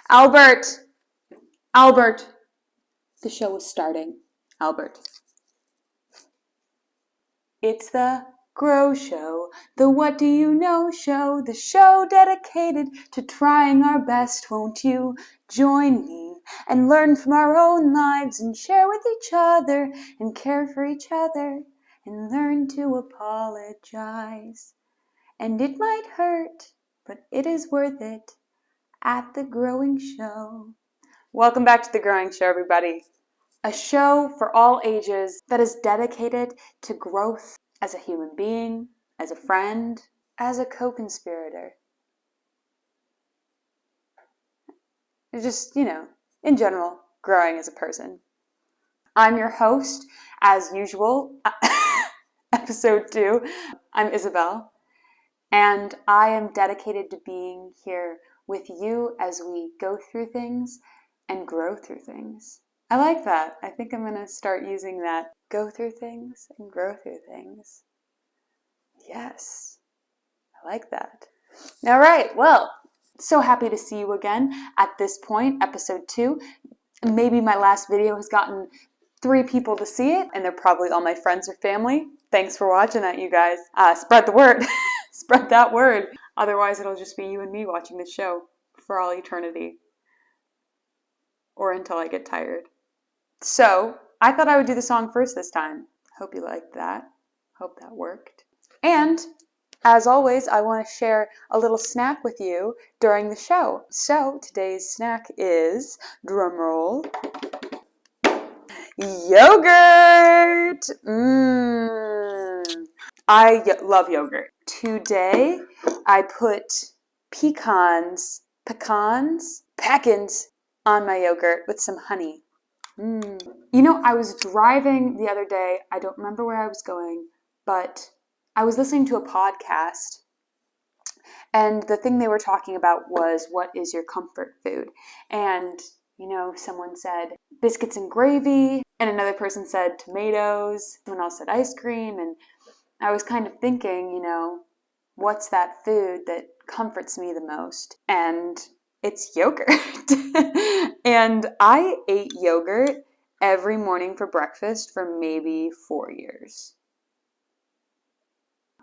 Albert! Albert! The show is starting. Albert. It's the Grow Show, the What Do You Know Show, the show dedicated to trying our best. Won't you join me and learn from our own lives and share with each other and care for each other and learn to apologize? And it might hurt, but it is worth it at The Growing Show. Welcome back to The Growing Show, everybody. A show for all ages that is dedicated to growth as a human being, as a friend, as a co-conspirator. Just, in general, growing as a person. I'm your host, as usual, episode 2. I'm Isabel, and I am dedicated to being here with you as we go through things and grow through things. I like that. I think I'm going to start using that. Go through things and grow through things. Yes, I like that. All right, well, so happy to see you again at this point, episode 2. Maybe my last video has gotten 3 people to see it, and they're probably all my friends or family. Thanks for watching that, you guys. Spread the word. Spread that word. Otherwise, it'll just be you and me watching this show for all eternity. Or until I get tired. So, I thought I would do the song first this time. Hope you liked that. Hope that worked. And, as always, I want to share a little snack with you during the show. So, today's snack is, drumroll, yogurt! I love yogurt. Today, I put pecans on my yogurt with some honey. I was driving the other day. I don't remember where I was going, but I was listening to a podcast, and the thing they were talking about was, what is your comfort food? And, someone said biscuits and gravy, and another person said tomatoes, someone else said ice cream, and I was kind of thinking, what's that food that comforts me the most? And it's yogurt. And I ate yogurt every morning for breakfast for maybe 4 years.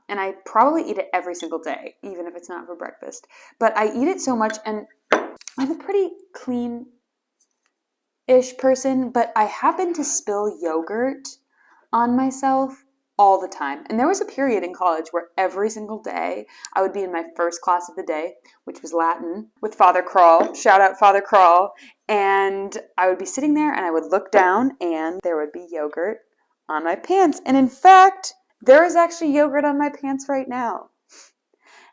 And I probably eat it every single day, even if it's not for breakfast. But I eat it so much, and I'm a pretty clean-ish person, but I happen to spill yogurt on myself all the time. And there was a period in college where every single day I would be in my first class of the day, which was Latin, with Father Crawl. Shout out Father Crawl. And I would be sitting there and I would look down and there would be yogurt on my pants. And in fact, there is actually yogurt on my pants right now.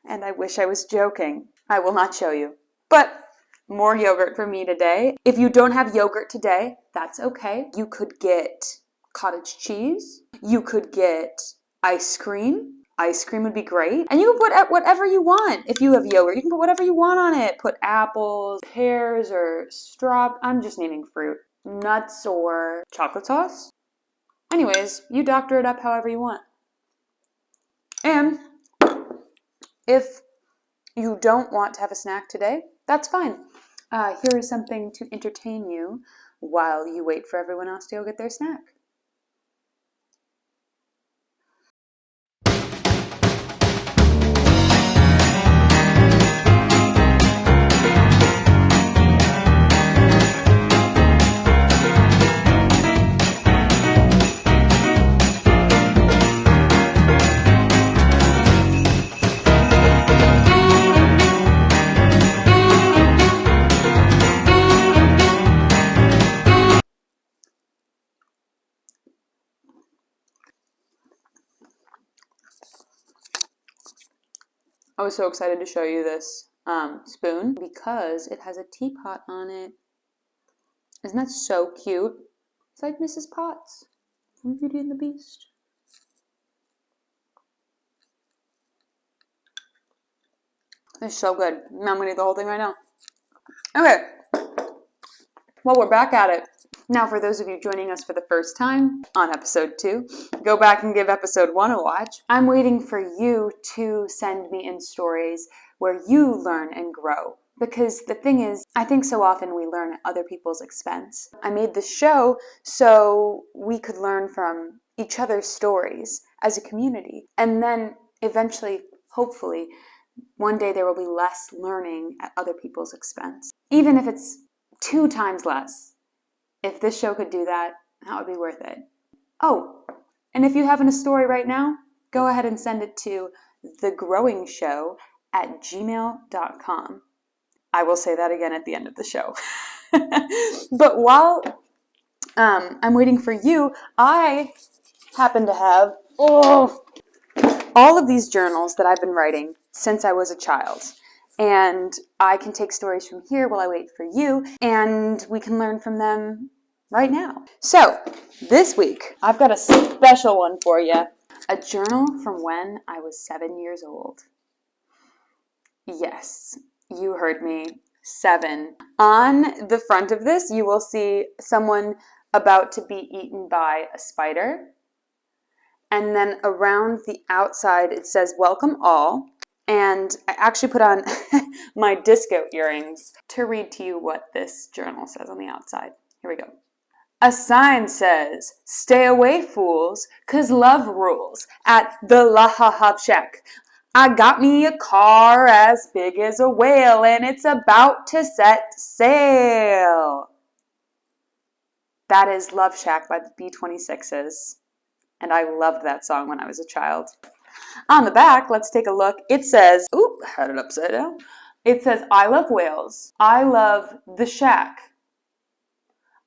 And I wish I was joking. I will not show you. But more yogurt for me today. If you don't have yogurt today, that's okay. You could get cottage cheese. You could get ice cream. Ice cream would be great. And you can put whatever you want. If you have yogurt, you can put whatever you want on it. Put apples, pears, or I'm just naming fruit. Nuts or chocolate sauce. Anyways, you doctor it up however you want. And if you don't want to have a snack today, that's fine. Here is something to entertain you while you wait for everyone else to go get their snack. I was so excited to show you this spoon because it has a teapot on it. Isn't that so cute? It's like Mrs. Potts from Beauty and the Beast. It's so good. Now I'm going to eat the whole thing right now. Okay. Well, we're back at it. Now, for those of you joining us for the first time on episode 2, go back and give episode 1 a watch. I'm waiting for you to send me in stories where you learn and grow Because the thing is, I think so often we learn at other people's expense. I made this show so we could learn from each other's stories as a community. And then eventually, hopefully, one day there will be less learning at other people's expense. Even if it's 2 times less. If this show could do that, that would be worth it. Oh, and if you have a story right now, go ahead and send it to thegrowingshow@gmail.com. I will say that again at the end of the show. But while I'm waiting for you, I happen to have all of these journals that I've been writing since I was a child. And I can take stories from here while I wait for you, and we can learn from them right now. So, this week, I've got a special one for you. A journal from when I was 7 years old. Yes, you heard me. 7. On the front of this, you will see someone about to be eaten by a spider. And then around the outside, it says, "Welcome all." And I actually put on my disco earrings to read to you what this journal says on the outside. Here we go. A sign says, "Stay away, fools, 'cause love rules at the Lahav Shack. I got me a car as big as a whale, and it's about to set sail." That is Love Shack by the B-26s. And I loved that song when I was a child. On the back, let's take a look. It says, oop, had it upside down. It says, "I love whales. I love the shack.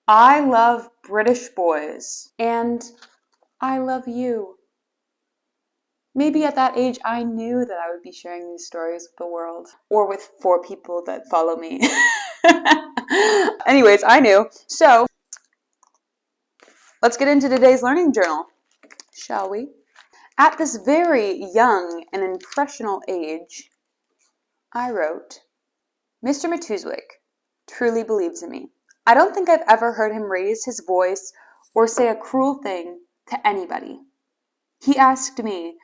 I love British boys. And I love you." Maybe at that age, I knew that I would be sharing these stories with the world, or with 4 people that follow me. Anyways, I knew. So, let's get into today's learning journal, shall we? At this very young and impressionable age, I wrote, "Mr. Matuzwick truly believes in me. I don't think I've ever heard him raise his voice or say a cruel thing to anybody. He asked me,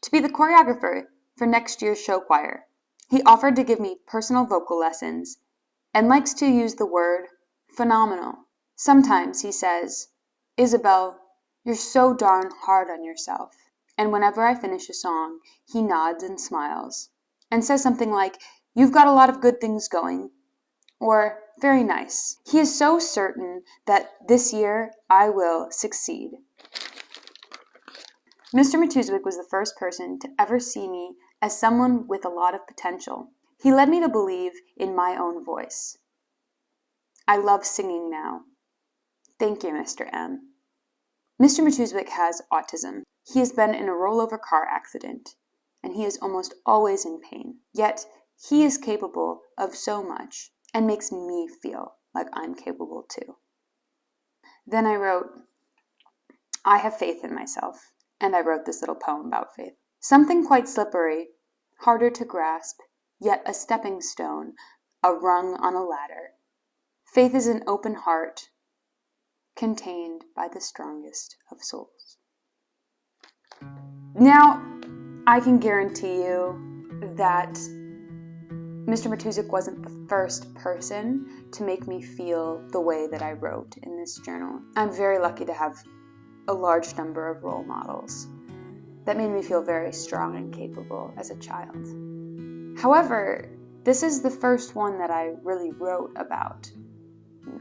to be the choreographer for next year's show choir. He offered to give me personal vocal lessons and likes to use the word phenomenal. Sometimes he says, 'Isabel, you're so darn hard on yourself.' And whenever I finish a song, he nods and smiles and says something like, 'You've got a lot of good things going,' or 'Very nice.' He is so certain that this year I will succeed." Mr. Matuzwick was the first person to ever see me as someone with a lot of potential. He led me to believe in my own voice. I love singing now. Thank you, Mr. M. Mr. Matuzwick has autism. He has been in a rollover car accident, and he is almost always in pain. Yet, he is capable of so much and makes me feel like I'm capable too. Then I wrote, "I have faith in myself." And I wrote this little poem about faith. "Something quite slippery, harder to grasp, yet a stepping stone, a rung on a ladder. Faith is an open heart, contained by the strongest of souls." Now, I can guarantee you that Mr. Matuzwick wasn't the first person to make me feel the way that I wrote in this journal. I'm very lucky to have a large number of role models that made me feel very strong and capable as a child. However, this is the first one that I really wrote about.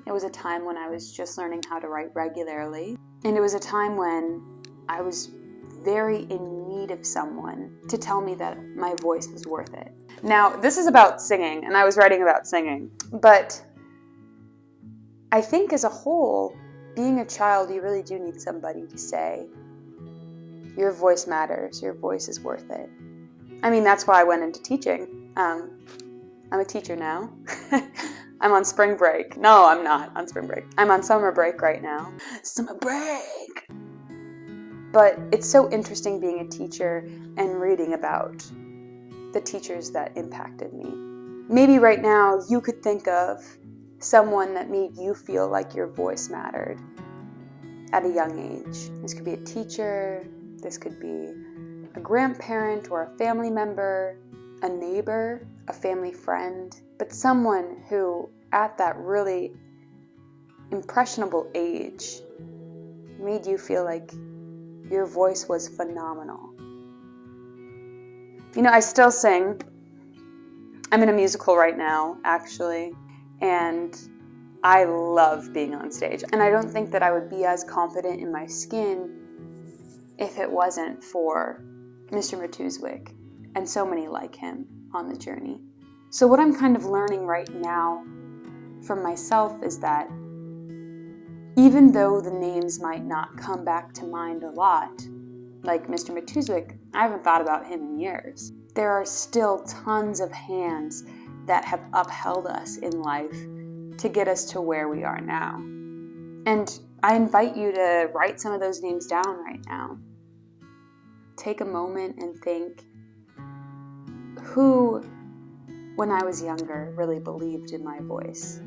It was a time when I was just learning how to write regularly, and it was a time when I was very in need of someone to tell me that my voice was worth it. Now, this is about singing, and I was writing about singing, but I think as a whole, being a child, you really do need somebody to say, your voice matters, your voice is worth it. I mean, that's why I went into teaching. I'm a teacher now. I'm on spring break. No, I'm not on spring break. I'm on summer break right now. Summer break! But it's so interesting being a teacher and reading about the teachers that impacted me. Maybe right now you could think of someone that made you feel like your voice mattered at a young age. This could be a teacher, this could be a grandparent or a family member, a neighbor, a family friend, but someone who at that really impressionable age made you feel like your voice was phenomenal. You know, I still sing. I'm in a musical right now, actually, and I love being on stage. And I don't think that I would be as confident in my skin if it wasn't for Mr. Matuzwick and so many like him on the journey. So what I'm kind of learning right now from myself is that even though the names might not come back to mind a lot, like Mr. Matuzwick, I haven't thought about him in years. There are still tons of hands that have upheld us in life to get us to where we are now. And I invite you to write some of those names down right now. Take a moment and think, who, when I was younger, really believed in my voice?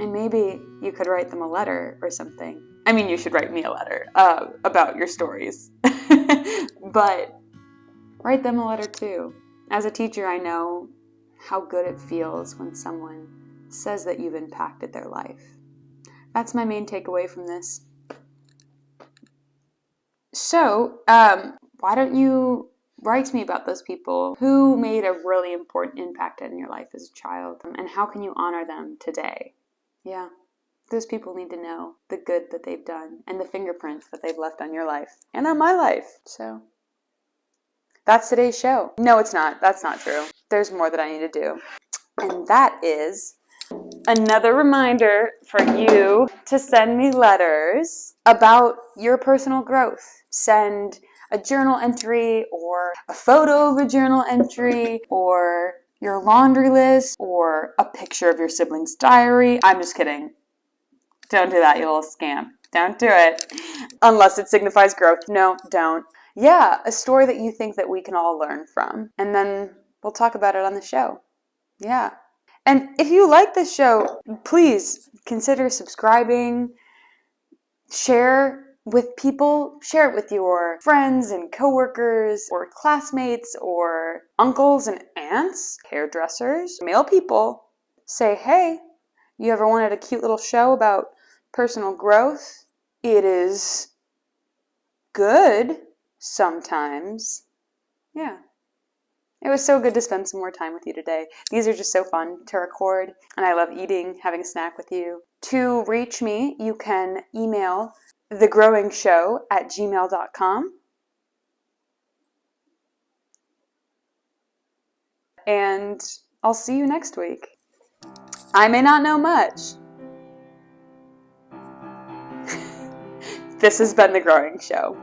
And maybe you could write them a letter or something. I mean, you should write me a letter about your stories. But write them a letter too. As a teacher, I know how good it feels when someone says that you've impacted their life. That's my main takeaway from this. So, why don't you write to me about those people who made a really important impact in your life as a child, and how can you honor them today? Yeah, those people need to know the good that they've done and the fingerprints that they've left on your life and on my life. So that's today's show. No, it's not. That's not true. There's more that I need to do. And that is another reminder for you to send me letters about your personal growth. Send a journal entry or a photo of a journal entry or your laundry list or a picture of your sibling's diary. I'm just kidding. Don't do that, you little scamp. Don't do it. Unless it signifies growth. No, don't. Yeah, a story that you think that we can all learn from. And then we'll talk about it on the show. Yeah. And if you like this show, please consider subscribing. Share with people. Share it with your friends and coworkers or classmates or uncles and aunts, hairdressers, male people. Say, hey, you ever wanted a cute little show about personal growth? It is good sometimes. Yeah. It was so good to spend some more time with you today. These are just so fun to record, and I love having a snack with you. To reach me, you can email thegrowingshow@gmail.com. And I'll see you next week. I may not know much. This has been The Growing Show.